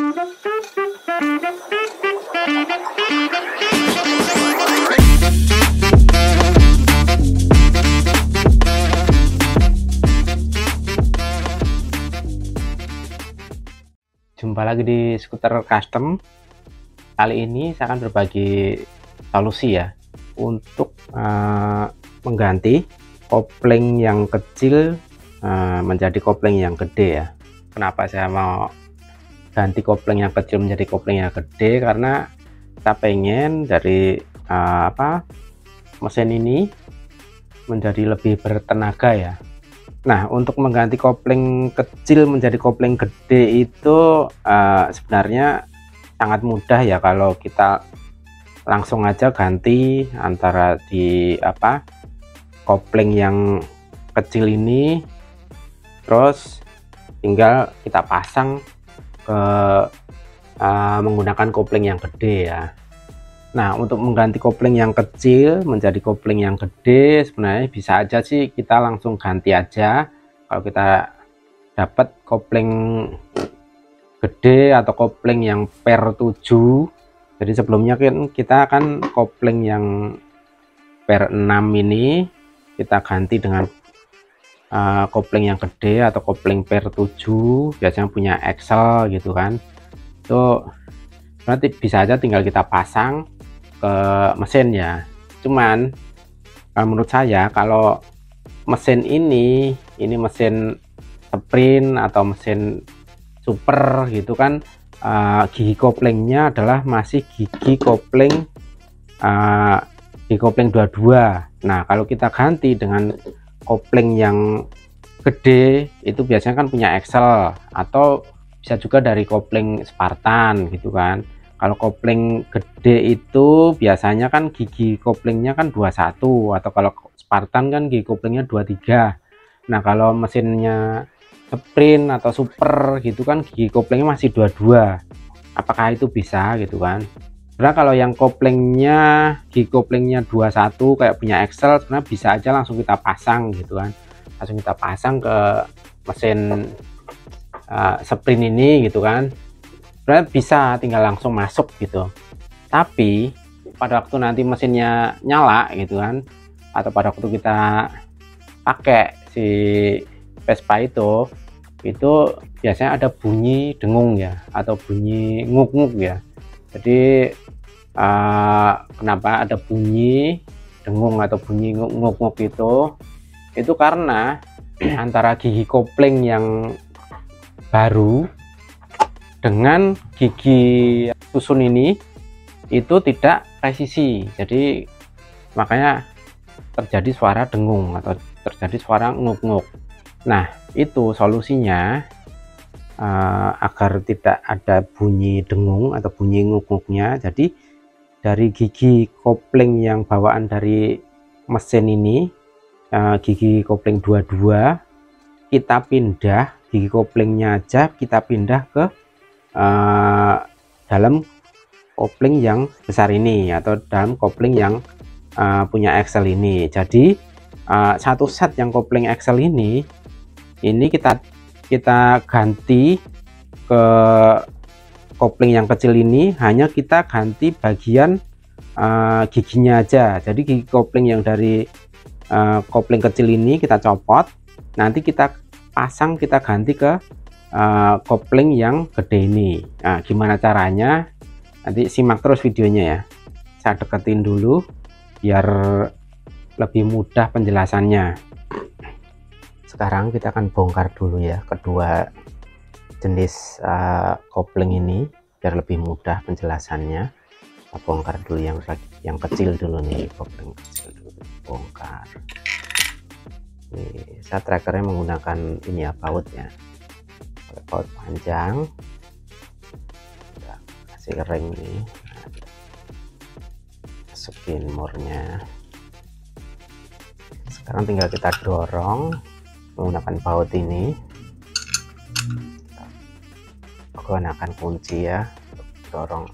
Jumpa lagi di skuter custom. Kali ini saya akan berbagi solusi ya untuk mengganti kopling yang kecil menjadi kopling yang gede ya. Kenapa saya mau ganti kopling yang kecil menjadi kopling yang gede? Karena kita pengen dari mesin ini menjadi lebih bertenaga ya. Nah, untuk mengganti kopling kecil menjadi kopling gede itu sebenarnya sangat mudah ya kalau kita langsung aja ganti antara di kopling yang kecil ini, terus tinggal kita pasang ke menggunakan kopling yang gede ya. Nah, untuk mengganti kopling yang kecil menjadi kopling yang gede sebenarnya bisa aja sih kita langsung ganti aja kalau kita dapat kopling gede atau kopling yang per 7. Jadi sebelumnya kan kita akan kopling yang per 6 ini kita ganti dengan kopling yang gede atau kopling per 7, biasanya punya Excel gitu kan. Itu berarti bisa aja tinggal kita pasang ke mesin ya. Cuman menurut saya kalau mesin ini mesin sprint atau mesin super gitu kan, gigi koplingnya adalah masih gigi kopling 22. Nah, kalau kita ganti dengan kopling yang gede itu biasanya kan punya Excel atau bisa juga dari kopling Spartan gitu kan. Kalau kopling gede itu biasanya kan gigi koplingnya kan 21, atau kalau Spartan kan gigi koplingnya 23. Nah, kalau mesinnya sprint atau super gitu kan gigi koplingnya masih 22. Apakah itu bisa gitu kan? Karena kalau yang koplingnya gigi koplingnya 21 kayak punya Excel, sebenarnya bisa aja langsung kita pasang gitu kan. Langsung kita pasang ke mesin sprint ini gitu kan. Bisa tinggal langsung masuk gitu. Tapi pada waktu nanti mesinnya nyala gitu kan, atau pada waktu kita pakai si Vespa itu biasanya ada bunyi dengung ya, atau bunyi nguk-nguk ya. Jadi kenapa ada bunyi dengung atau bunyi nguk-nguk itu karena antara gigi kopling yang baru dengan gigi susun ini itu tidak presisi, jadi makanya terjadi suara dengung atau terjadi suara nguk-nguk. Nah, itu solusinya agar tidak ada bunyi dengung atau bunyi nguk-nguknya. Jadi dari gigi kopling yang bawaan dari mesin ini, gigi kopling 22, kita pindah gigi koplingnya aja, kita pindah ke dalam kopling yang besar ini atau dalam kopling yang punya Excel ini. Jadi satu set yang kopling Excel ini kita ganti ke kopling yang kecil ini, hanya kita ganti bagian giginya aja. Jadi gigi kopling yang dari kopling kecil ini kita copot, nanti kita pasang, kita ganti ke kopling yang gede ini. Nah, gimana caranya? Nanti simak terus videonya ya. Saya deketin dulu biar lebih mudah penjelasannya. Sekarang kita akan bongkar dulu ya kedua jenis kopling ini biar lebih mudah penjelasannya. Kita bongkar dulu yang kecil dulu nih, kopling kecil dulu bongkar. Nih, saya trackernya menggunakan ini ya, baut ya. Baut panjang, udah kasih ring nih, masukin murnya. Sekarang tinggal kita dorong menggunakan baut ini, gunakan kunci ya untuk dorong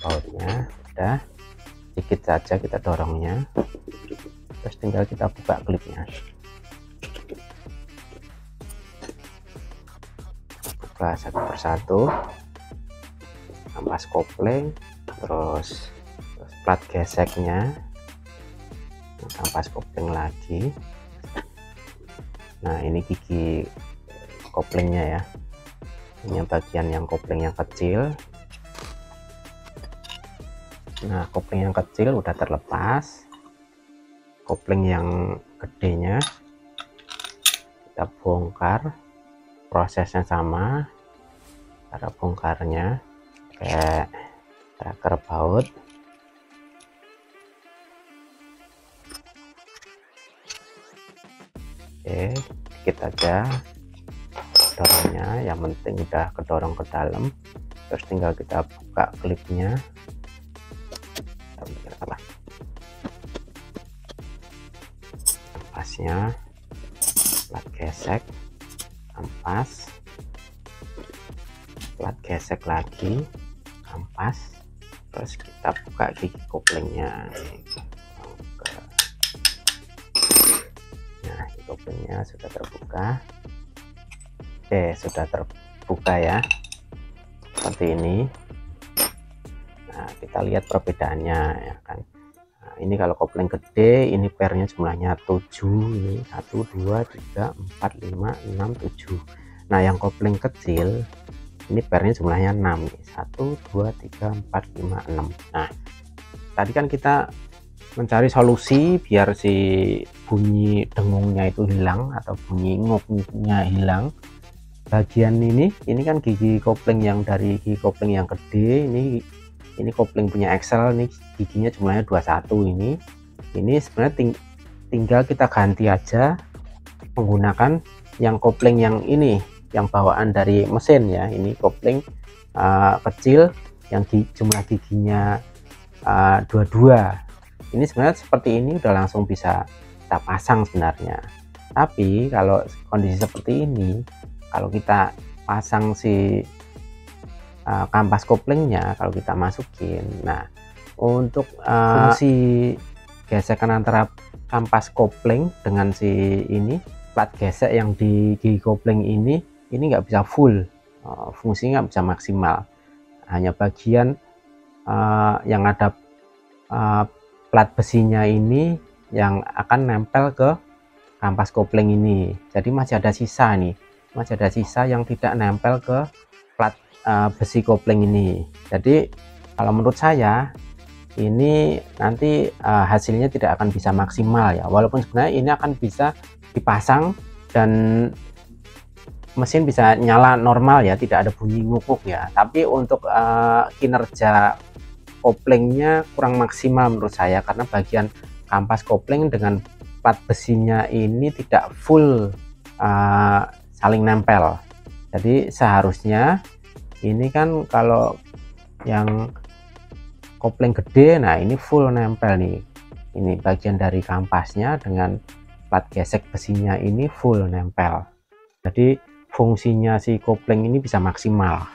bautnya. Udah sedikit saja kita dorongnya, terus tinggal kita buka klipnya. buka satu persatu, kampas kopling, terus plat geseknya, kampas kopling lagi. Nah ini gigi koplingnya ya, ini bagian yang kopling yang kecil. Nah kopling yang kecil udah terlepas, kopling yang gedenya kita bongkar. Prosesnya sama, cara bongkarnya kayak tracker baut. Oke, dikit aja dorongnya, yang penting udah kedorong ke dalam. Terus tinggal kita buka klipnya. Ampasnya, plat gesek, ampas, plat gesek lagi, ampas, terus kita buka gigi koplingnya. Nah koplingnya sudah terbuka. Oke, sudah terbuka ya, seperti ini. Nah kita lihat perbedaannya ya kan. Nah, ini kalau kopling gede ini pernya jumlahnya 7, ini 1 2 3 4 5 6 7. Nah yang kopling kecil ini pernya jumlahnya 6 nih. 1 2 3 4 5 6. Nah tadi kan kita mencari solusi biar si bunyi dengungnya itu hilang atau bunyi nguk-nguknya hilang. Bagian ini kan gigi kopling yang dari gigi kopling yang gede, ini kopling punya Excel, ini giginya jumlahnya 21. Ini sebenarnya tinggal kita ganti aja menggunakan yang kopling yang ini, yang bawaan dari mesin ya. Ini kopling kecil yang jumlah giginya 22. Ini sebenarnya seperti ini udah langsung bisa kita pasang sebenarnya. Tapi kalau kondisi seperti ini, kalau kita pasang si kampas koplingnya, kalau kita masukin, nah untuk fungsi gesekan antara kampas kopling dengan si ini plat gesek yang di gigi kopling ini nggak bisa full, fungsinya nggak bisa maksimal. Hanya bagian yang ada plat besinya ini yang akan nempel ke kampas kopling ini. Jadi masih ada sisa nih, masih ada sisa yang tidak nempel ke plat besi kopling ini. Jadi kalau menurut saya ini nanti hasilnya tidak akan bisa maksimal ya, walaupun sebenarnya ini akan bisa dipasang dan mesin bisa nyala normal ya, tidak ada bunyi nguk-nguk ya. Tapi untuk kinerja koplingnya kurang maksimal menurut saya, karena bagian kampas kopling dengan plat besinya ini tidak full saling nempel. Jadi seharusnya ini kan kalau yang kopling gede, nah ini full nempel nih, ini bagian dari kampasnya dengan plat gesek besinya ini full nempel. Jadi fungsinya si kopling ini bisa maksimal.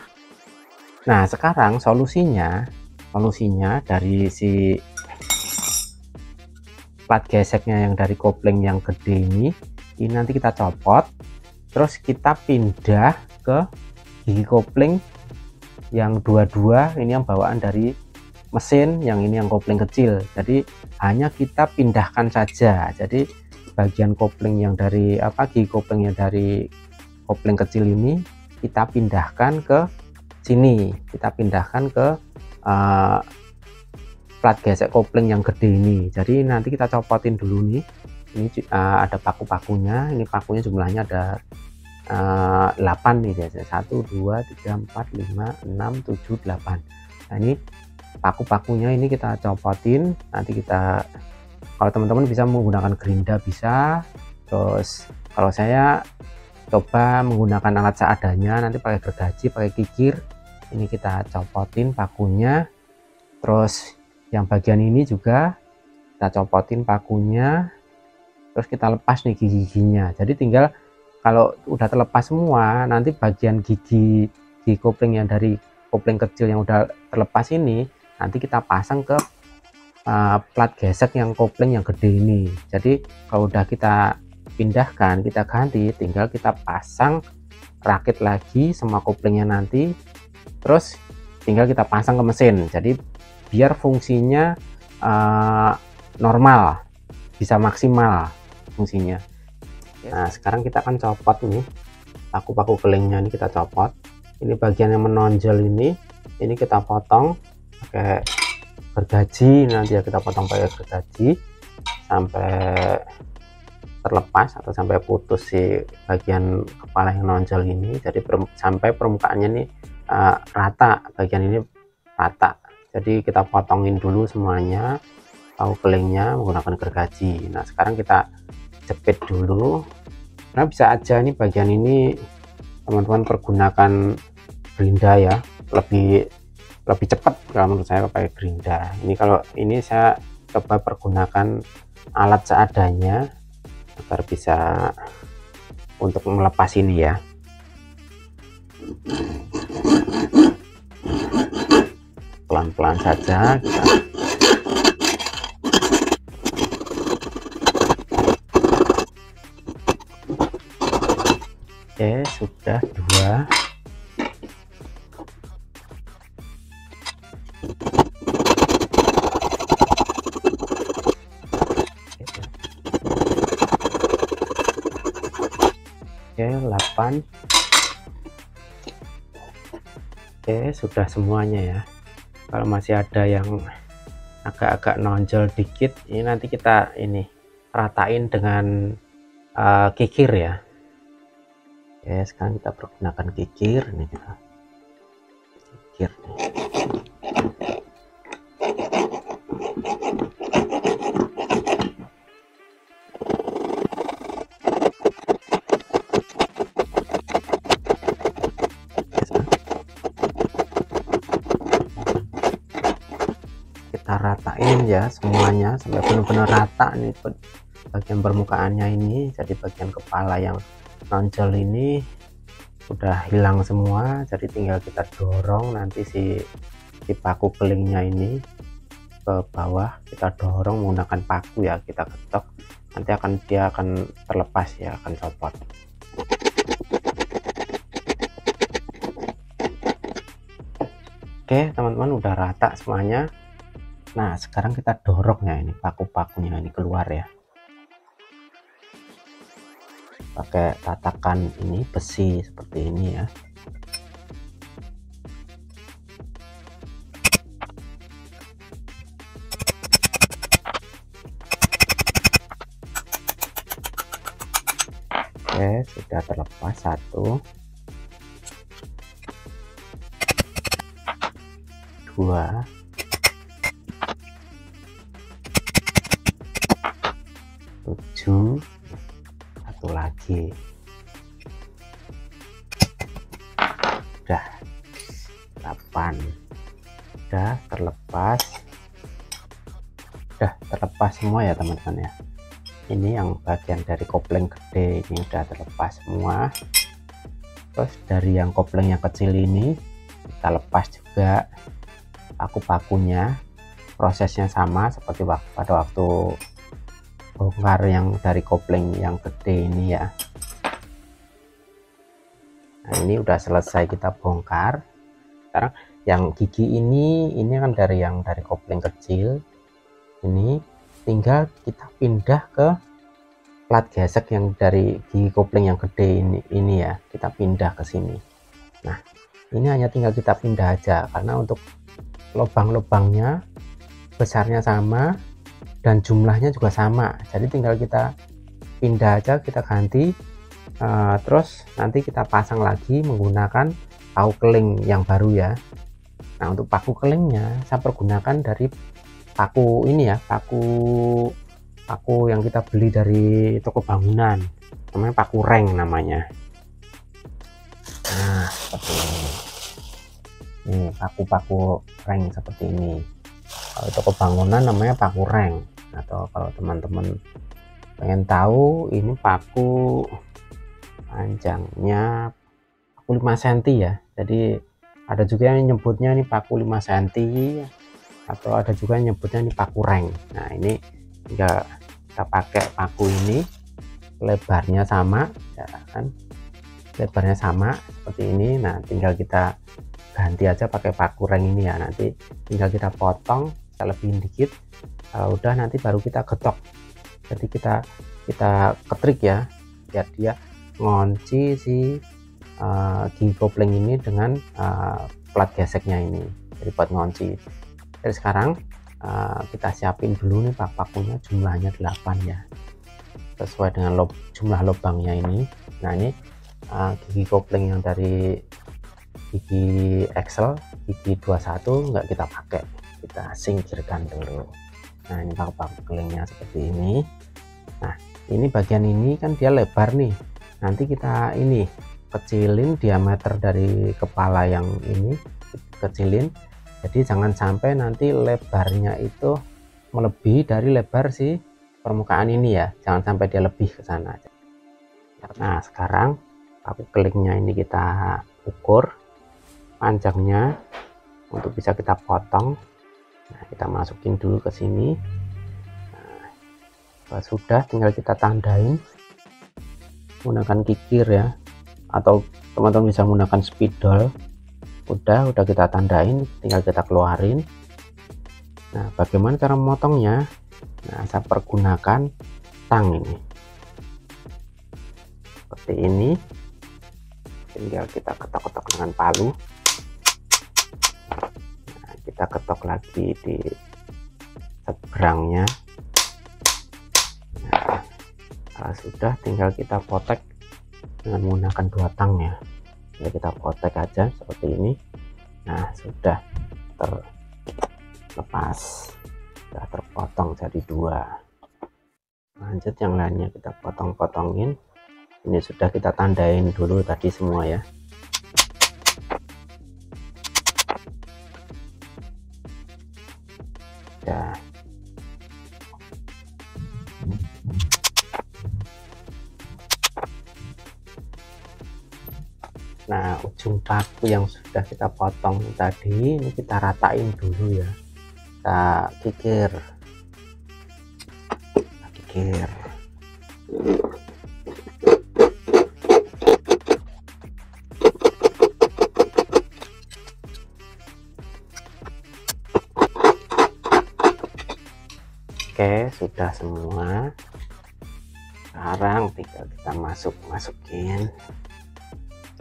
Nah sekarang solusinya dari si plat geseknya yang dari kopling yang gede ini nanti kita copot, terus kita pindah ke gigi kopling yang 22, ini yang bawaan dari mesin, yang ini yang kopling kecil. Jadi hanya kita pindahkan saja. Jadi bagian kopling yang dari gigi kopling yang dari kopling kecil ini kita pindahkan ke sini, kita pindahkan ke plat gesek kopling yang gede ini. Jadi nanti kita copotin dulu nih. Ini ada paku-pakunya, ini pakunya jumlahnya ada 8 nih biasanya, 1 2 3 4 5 6 7 8. Nah ini paku-pakunya ini kita copotin. Nanti kita, kalau teman-teman bisa menggunakan gerinda bisa, terus kalau saya coba menggunakan alat seadanya, nanti pakai gergaji, pakai kikir. Ini kita copotin pakunya, terus yang bagian ini juga kita copotin pakunya, terus kita lepas nih gigi-giginya. Jadi tinggal kalau udah terlepas semua, nanti bagian gigi kopling yang dari kopling kecil yang udah terlepas ini nanti kita pasang ke plat gesek yang kopling yang gede ini. Jadi kalau udah kita pindahkan, kita ganti, tinggal kita pasang rakit lagi semua koplingnya nanti, terus tinggal kita pasang ke mesin. Jadi biar fungsinya normal, bisa maksimal fungsinya. Nah sekarang kita akan copot nih paku-paku kelingnya, ini kita copot. Ini bagian yang menonjol ini kita potong pakai gergaji. Nanti ya kita potong pakai gergaji sampai terlepas atau sampai putus si bagian kepala yang nonjol ini. Jadi sampai permukaannya ini rata, bagian ini rata. Jadi kita potongin dulu semuanya paku kelingnya menggunakan gergaji. Nah sekarang kita jepit dulu. Nah bisa aja nih bagian ini teman-teman pergunakan gerinda ya, lebih cepat kalau menurut saya pakai gerinda. Ini kalau ini saya coba pergunakan alat seadanya agar bisa untuk melepas ini ya. Pelan-pelan saja kita. Oke, sudah 2. Oke, 8. Oke, sudah semuanya ya. Kalau masih ada yang agak-agak nonjol dikit, ini nanti kita ini ratain dengan kikir ya. Oke, sekarang kita pergunakan kikir. Ini kita kikir nih. Kita ratain ya semuanya sampai benar-benar rata nih bagian permukaannya ini. Jadi bagian kepala yang nonjol ini udah hilang semua, jadi tinggal kita dorong nanti si paku kelingnya ini ke bawah. Kita dorong menggunakan paku ya, kita ketok, nanti dia akan terlepas ya, akan copot. Oke teman-teman, udah rata semuanya. Nah sekarang kita dorong ya, ini paku-pakunya ini keluar ya, pakai tatakan ini besi seperti ini ya. Oke, sudah terlepas 1, 2, 7, 1 lagi. Udah 8, udah terlepas, semua ya teman-teman ya. Ini yang bagian dari kopling gede ini udah terlepas semua. Terus dari yang kopling yang kecil ini kita lepas juga paku-pakunya. Prosesnya sama seperti pada waktu bongkar yang dari kopling yang gede ini ya. Nah ini udah selesai kita bongkar. Sekarang yang gigi ini kan dari kopling kecil ini, tinggal kita pindah ke plat gesek yang dari gigi kopling yang gede ini ya, kita pindah ke sini. Nah ini hanya tinggal kita pindah aja, karena untuk lubang-lubangnya besarnya sama dan jumlahnya juga sama, jadi tinggal kita pindah aja, kita ganti. Terus nanti kita pasang lagi menggunakan paku keling yang baru ya. Nah untuk paku kelingnya saya pergunakan dari paku ini ya, paku yang kita beli dari toko bangunan, namanya paku reng namanya. Nah seperti ini, nih paku reng seperti ini. Kalau toko bangunan namanya paku reng, atau kalau teman-teman pengen tahu, ini paku panjangnya paku 5 cm ya. Jadi ada juga yang nyebutnya ini paku 5 cm, atau ada juga yang nyebutnya ini paku reng. Nah ini tinggal kita pakai paku ini, lebarnya sama ya kan, lebarnya sama seperti ini. Nah tinggal kita ganti aja pakai paku reng ini ya, nanti tinggal kita potong, kita lebihin dikit. Kalau udah nanti baru kita getok. Jadi kita ketrik ya, biar dia ngunci si gigi kopling ini dengan plat geseknya ini, jadi buat ngunci. Jadi sekarang kita siapin dulu nih pakunya, jumlahnya 8 ya, sesuai dengan jumlah lubangnya ini. Nah ini gigi kopling yang dari gigi Excel gigi 21 nggak kita pakai, kita singkirkan dulu. Nah ini paku kelingnya seperti ini. Nah ini bagian ini kan dia lebar nih, nanti kita ini kecilin diameter dari kepala yang ini, kecilin. Jadi jangan sampai nanti lebarnya itu melebihi dari lebar si permukaan ini ya, jangan sampai dia lebih ke sana. Nah sekarang paku kelingnya ini kita ukur panjangnya untuk bisa kita potong. Nah kita masukin dulu ke sini. Nah, sudah tinggal kita tandain menggunakan kikir ya, atau teman-teman bisa menggunakan spidol. Udah kita tandain, tinggal kita keluarin. Nah bagaimana cara memotongnya? Nah saya pergunakan tang ini seperti ini, tinggal kita ketok-ketok dengan palu. Nah, kita ketok lagi di seberangnya. Nah, kalau sudah tinggal kita potek dengan menggunakan 2 tang ya. Jadi kita potek aja seperti ini. Nah sudah terlepas, sudah terpotong jadi 2. Lanjut yang lainnya kita potong-potongin. Ini sudah kita tandain dulu tadi semua ya. Ya. Nah ujung paku yang sudah kita potong tadi ini kita ratain dulu ya, kita kikir. Oke sudah semua, sekarang tinggal kita masukin,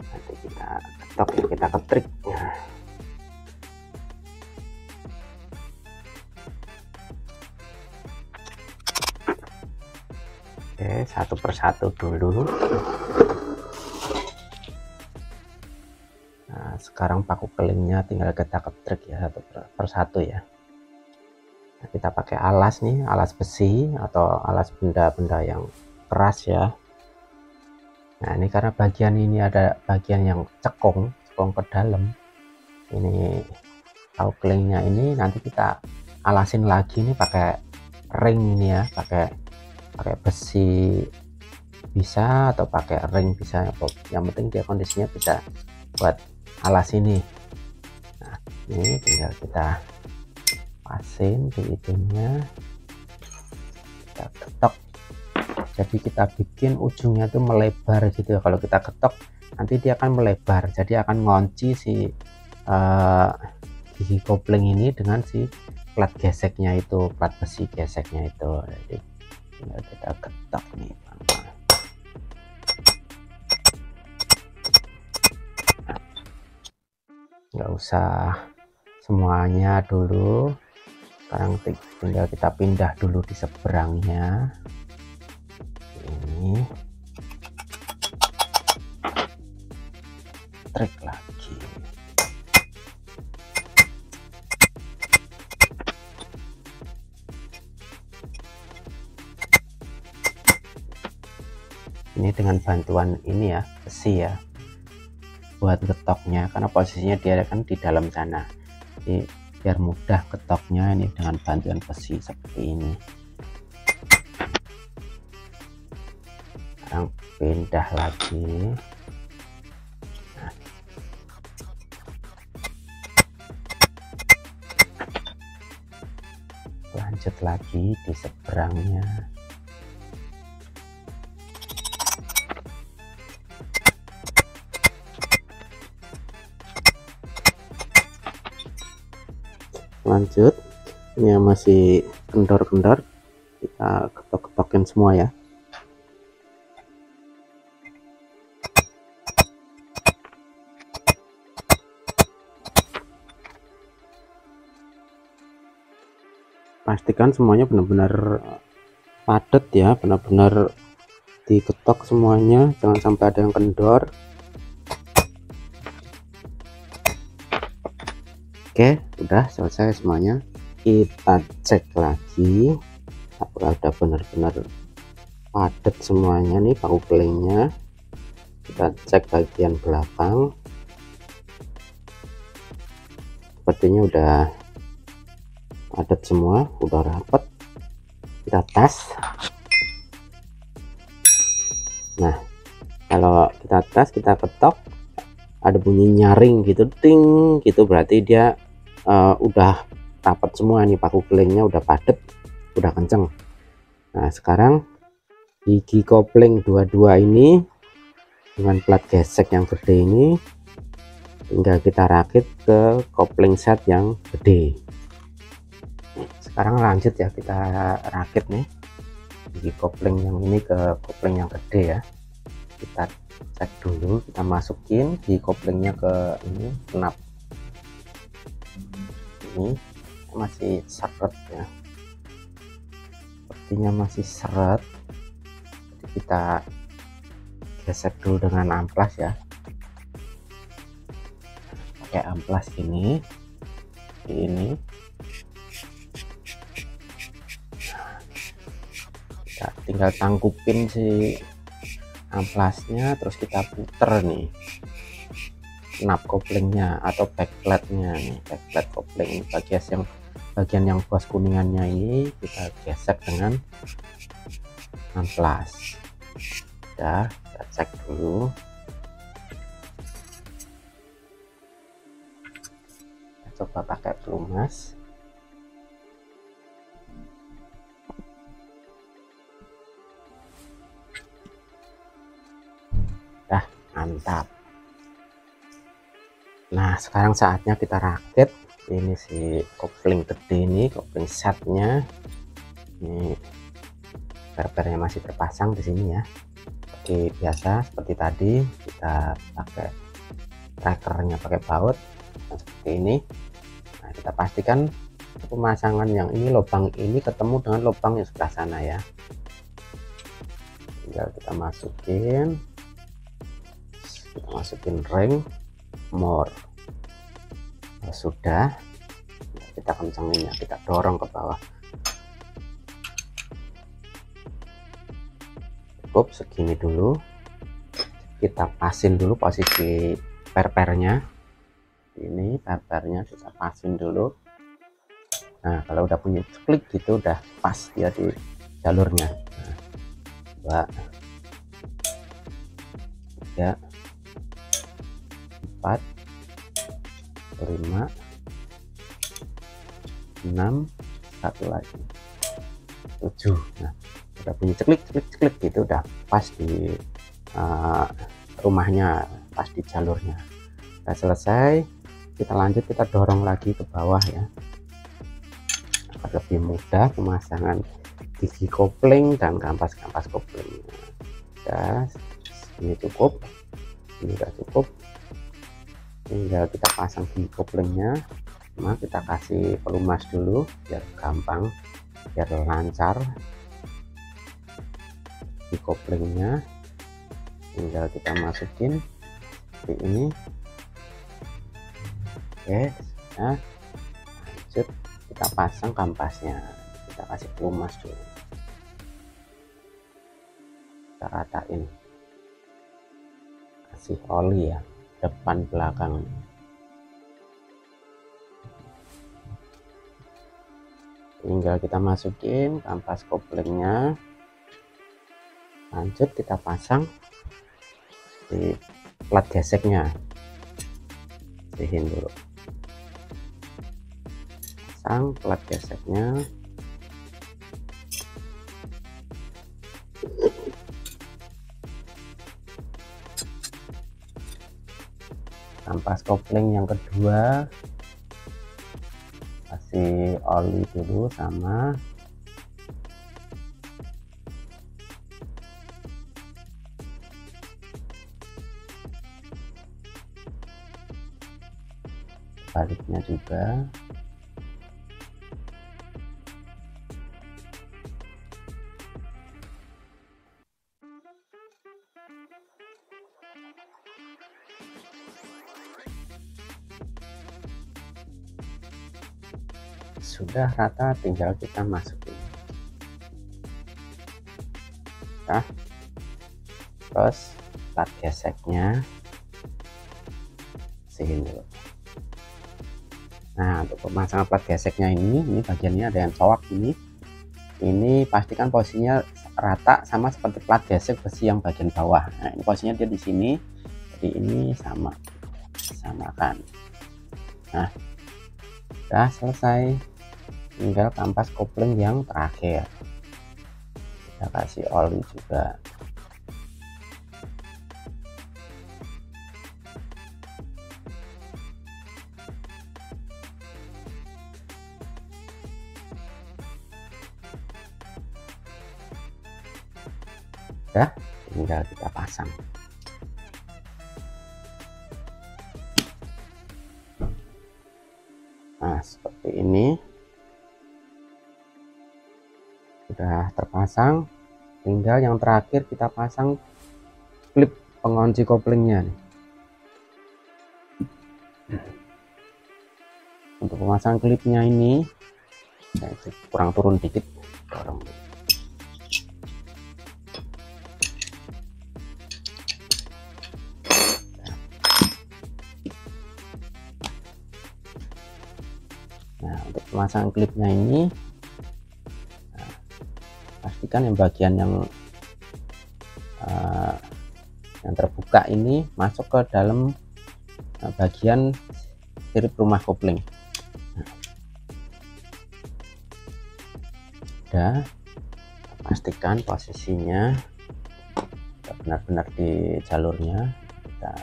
nanti kita ketok ya, kita ketrik. Oke satu persatu dulu. Nah sekarang paku kelingnya tinggal kita ketrik ya, satu persatu ya. Nah, kita pakai alas nih, alas besi atau alas benda-benda yang keras ya. Nah ini karena bagian ini ada bagian yang cekung ke dalam, ini paku kelingnya ini nanti kita alasin lagi nih pakai ring ini ya, pakai besi bisa atau pakai ring bisa, yang penting dia kondisinya bisa buat alas ini. Nah ini tinggal kita pasin di itunya, kita ketok. Jadi kita bikin ujungnya tuh melebar gitu ya. Kalau kita ketok nanti dia akan melebar, jadi akan ngunci si gigi kopling ini dengan si plat geseknya itu, plat besi geseknya itu. Jadi tinggal kita ketok nih, nggak usah semuanya dulu. Sekarang tinggal kita pindah dulu di seberangnya ini, trik lagi. Ini dengan bantuan ini ya, besi ya, buat getoknya, karena posisinya dia kan di dalam sana, jadi biar mudah getoknya ini dengan bantuan besi seperti ini. Sekarang pindah lagi. Nah. Lanjut lagi di seberangnya. lanjut. Ini yang masih kendor-kendor kita ketok-ketokin semua ya. Pastikan semuanya benar-benar padat ya, benar-benar diketok semuanya, jangan sampai ada yang kendor. Oke, udah selesai semuanya. Kita cek lagi apakah udah benar-benar padat semuanya nih paku kelingnya. Kita cek bagian belakang, sepertinya udah padat semua, udah rapat. Kita tes. Nah, kalau kita tes, kita ketok, ada bunyi nyaring gitu, ting gitu, berarti dia udah rapat semua nih, paku kelingnya udah padat, udah kenceng. Nah, sekarang gigi kopling dua-dua ini dengan plat gesek yang gede ini tinggal kita rakit ke kopling set yang gede. Sekarang lanjut ya, kita rakit nih gigi kopling yang ini ke kopling yang gede ya. Kita cek dulu, kita masukin gigi koplingnya ke ini knap. Ini masih seret ya, sepertinya masih seret. Jadi kita gesek dulu dengan amplas ya, pakai amplas ini kita tinggal tangkupin si amplasnya, terus kita puter nih knap koplingnya atau backplate-nya nih, backplate kopling bagian yang buas kuningannya ini kita gesek dengan amplas. Udah, kita cek dulu. Kita coba pakai pelumas. Dah, mantap. Nah, sekarang saatnya kita rakit ini si kopling gede ini, kopling setnya. Ini per-pernya masih terpasang di sini ya. Seperti biasa, seperti tadi kita pakai trackernya, pakai baut. Nah, seperti ini. Nah, kita pastikan pemasangan yang ini, lubang ini ketemu dengan lubang yang sebelah sana ya. Tinggal kita masukin ring more. Nah, sudah, kita kencengin ya, kita dorong ke bawah. Cukup segini dulu, kita pasin dulu posisi per-pernya. Ini per-pernya kita pasin dulu. Nah, kalau udah punya klik gitu udah pas dia di jalurnya. Nah, 2 3 4 5 6 satu lagi 7. Nah, udah bunyi ceklik gitu, udah pas di rumahnya, pas di jalurnya. Udah selesai, kita lanjut, kita dorong lagi ke bawah ya, agar lebih mudah pemasangan gigi kopling dan kampas-kampas kopling. Ya, ini cukup, ini udah cukup. Tinggal kita pasang gigi koplingnya. Nah, kita kasih pelumas dulu biar gampang, biar lancar di koplingnya. Tinggal kita masukin seperti ini. Oke, nah, lanjut kita pasang kampasnya, kita kasih pelumas dulu, kita ratain, kasih oli ya, depan belakang. Tinggal kita masukin kampas koplingnya, lanjut kita pasang di plat geseknya, bersihin dulu, pasang plat geseknya. Kampas kopling yang kedua kasih oli dulu sama baliknya juga. Sudah rata, tinggal kita masukin. Nah, terus plat geseknya sini dulu. Nah, untuk pemasangan plat geseknya ini bagiannya ada yang cowok ini pastikan posisinya rata sama seperti plat gesek besi yang bagian bawah. Nah, ini posisinya dia di sini, jadi ini samakan. Nah, sudah selesai, tinggal kampas kopling yang terakhir. Kita kasih oli juga. Udah, tinggal kita pasang. Nah, seperti ini sudah terpasang, tinggal yang terakhir kita pasang klip pengunci koplingnya nih. Untuk pemasangan klipnya ini kurang turun dikit, dorong. Nah, untuk pemasangan klipnya ini, nah, pastikan yang bagian yang terbuka ini masuk ke dalam bagian sirip rumah kopling. Nah, udah, pastikan posisinya benar-benar di jalurnya. Kita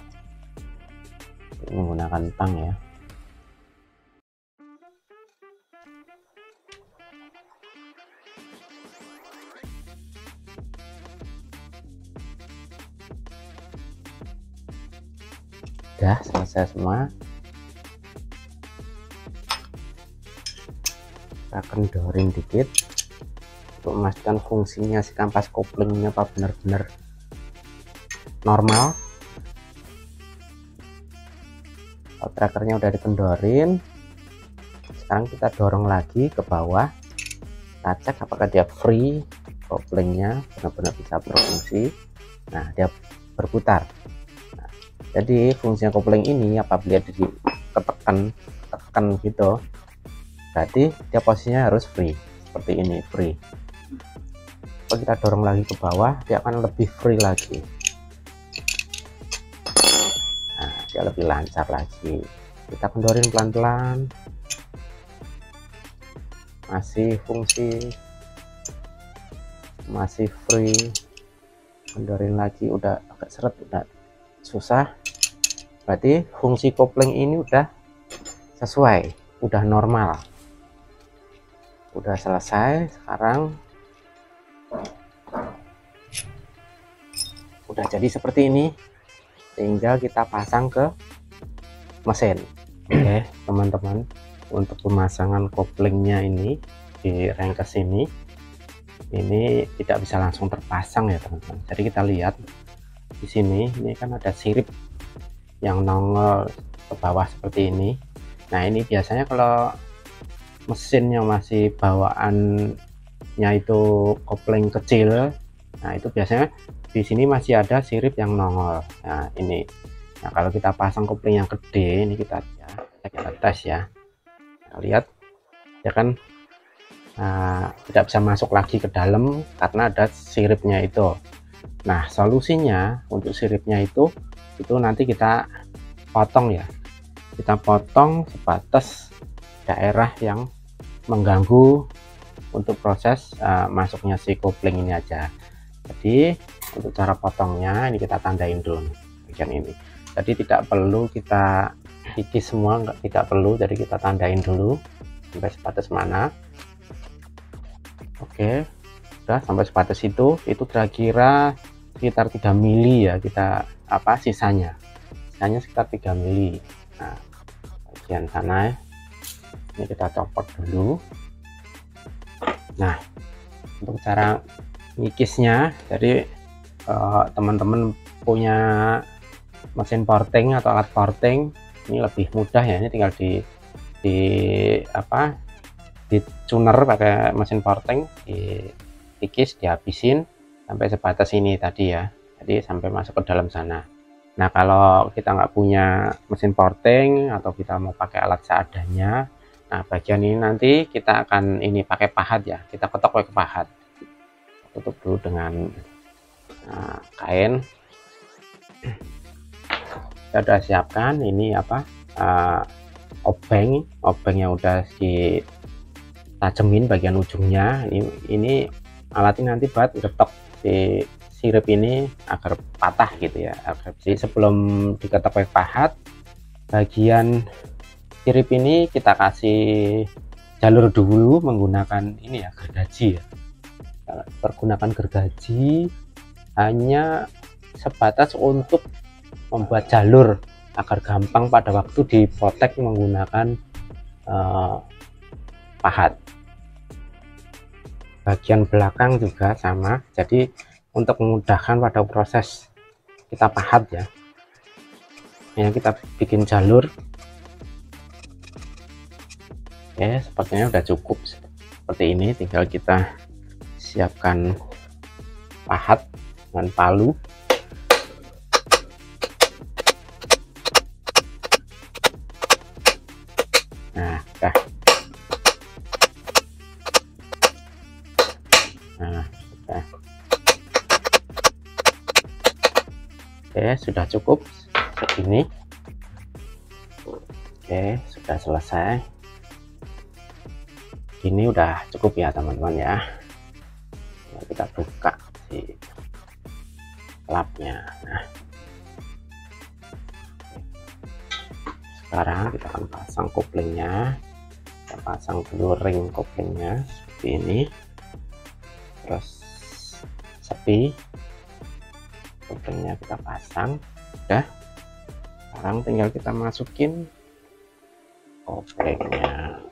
menggunakan tang ya. Udah selesai semua, kita kendorin dikit untuk memastikan fungsinya si kampas koplingnya apa benar-benar normal. Kalau trackernya udah dikendorin, sekarang kita dorong lagi ke bawah, kita cek apakah dia free, koplingnya benar-benar bisa berfungsi. Nah, dia berputar. Jadi fungsinya kopling ini apabila ditekan gitu, berarti dia posisinya harus free, seperti ini, free. Kalau kita dorong lagi ke bawah, dia akan lebih free lagi. Nah, dia lebih lancar lagi. Kita kendorin pelan-pelan, masih fungsi, masih free. Kendorin lagi, udah agak seret, udah susah, berarti fungsi kopling ini udah sesuai, udah normal, udah selesai. Sekarang udah jadi seperti ini, tinggal kita pasang ke mesin. Oke teman-teman, untuk pemasangan koplingnya ini di rangkes ini tidak bisa langsung terpasang ya teman-teman. Jadi kita lihat di sini, ini kan ada sirip yang nongol ke bawah seperti ini. Nah, ini biasanya kalau mesinnya masih bawaannya itu kopling kecil, nah itu biasanya di sini masih ada sirip yang nongol. Nah, ini. Nah, kalau kita pasang kopling yang gede, ini kita tes ya. Nah, lihat ya kan, tidak bisa masuk lagi ke dalam karena ada siripnya itu. Nah, solusinya untuk siripnya itu nanti kita potong ya. Kita potong sebatas daerah yang mengganggu untuk proses masuknya si kopling ini aja. Jadi untuk cara potongnya ini kita tandain dulu bagian ini. Jadi tidak perlu kita kikis semua, tidak perlu. Jadi kita tandain dulu sampai sebatas mana. Oke, udah sampai sebatas itu kira-kira sekitar 3 mili ya, kita sisanya sekitar 3 mili. Nah, bagian sana ini kita copot dulu. Nah, untuk cara ngikisnya, jadi teman-teman punya mesin porting atau alat porting ini lebih mudah ya. Ini tinggal di tuner pakai mesin porting, dikis, dihabisin sampai sebatas ini tadi ya, jadi sampai masuk ke dalam sana. Nah, kalau kita nggak punya mesin porting atau kita mau pakai alat seadanya, nah bagian ini nanti kita akan ini pakai pahat ya, kita ketok pakai pahat. Tutup dulu dengan kain. Kita udah siapkan ini obeng yang udah ditajemin bagian ujungnya. Ini alat ini nanti buat ngetok si sirip ini agar patah gitu ya, jadi sebelum diketok pakai pahat, bagian sirip ini kita kasih jalur dulu menggunakan ini ya, gergaji ya. Pergunakan gergaji hanya sebatas untuk membuat jalur agar gampang pada waktu dipotek menggunakan pahat. Bagian belakang juga sama, jadi untuk memudahkan pada proses kita pahat ya, kita bikin jalur. Oke, sepertinya udah cukup seperti ini, tinggal kita siapkan pahat dengan palu. Nah, udah. Oke, sudah cukup segini. Oke, sudah selesai. Ini udah cukup ya teman-teman ya. Kita buka si lapnya. Nah, sekarang kita akan pasang koplingnya. Kita pasang dulu ring koplingnya seperti ini, terus sepi koplingnya kita pasang. Udah, sekarang tinggal kita masukin koplingnya.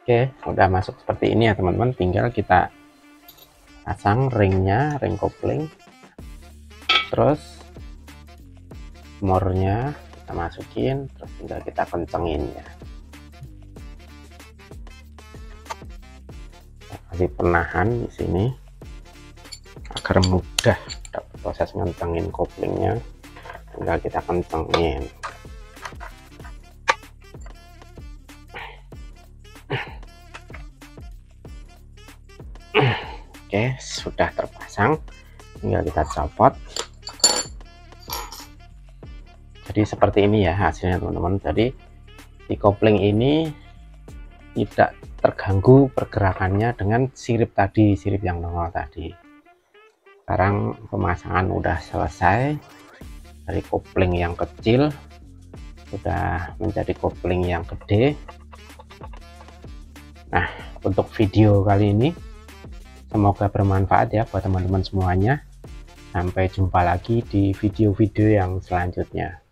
Oke, udah masuk seperti ini ya teman-teman, tinggal kita pasang ringnya, ring kopling, terus mornya kita masukin, terus tinggal kita kencengin ya. Kita kasih penahan di sini agar mudah proses ngencengin koplingnya, tinggal kita kencengin. Oke, sudah terpasang, tinggal kita copot. Jadi seperti ini ya hasilnya teman-teman. Jadi di kopling ini tidak terganggu pergerakannya dengan sirip tadi, sirip yang nongol tadi. Sekarang pemasangan udah selesai, dari kopling yang kecil sudah menjadi kopling yang gede. Nah, untuk video kali ini semoga bermanfaat ya buat teman-teman semuanya. Sampai jumpa lagi di video-video yang selanjutnya.